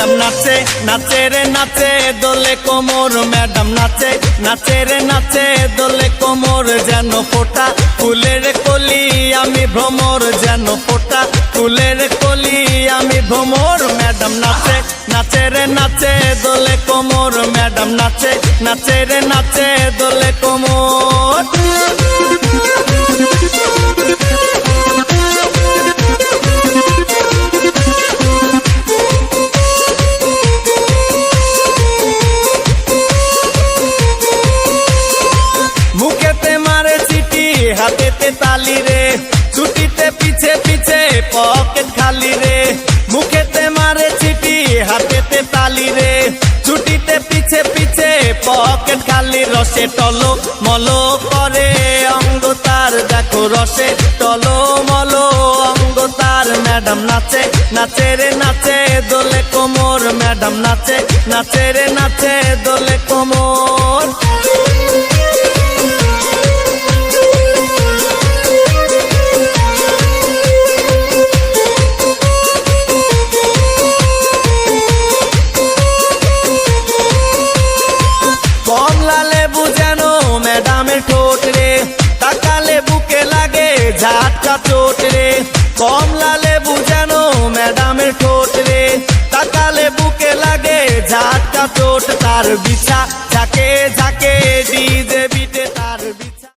madam নাচে নাচে রে নাচে দোলে কোমর ম্যাডাম নাচে নাচে রে নাচে দোলে কোমর যেন ফোটা ফুলের কলি আমি ভ্রমর যেন ফোটা ফুলের কলি আমি ভ্রমর ম্যাডাম নাচে নাচে রে নাচে দোলে কোমর ম্যাডাম নাচে নাচে রে নাচে দোলে কোমর মুখেতে মারে চিঠি হাতেতে তালি রে ছুটিতে পিছে পিছে পকেট খালি রে মুখেতে মারে চিঠি হাতেতে তালি রে ছুটিতে পিছে পিছে পকেট খালি রসে টলো মলো করে অঙ্গ তার দেখো রসে টলো মলো অঙ্গ তার ম্যাডাম নাচে নাচে রে নাচে দোলে কোমর ম্যাডাম নাচে নাচে রে নাচে দোলে কোমর কমলা লেবু যেন ম্যাডামের ঠোঁট রে তাকালে বুকে লাগে ঝাটকা চোট রে কমলা লেবু যেন ম্যাডামের ঠোঁট রে তাকালে বুকে লাগে ঝাটকা চোট তার বিছা ঝাঁকে ঝাঁকে ডিজে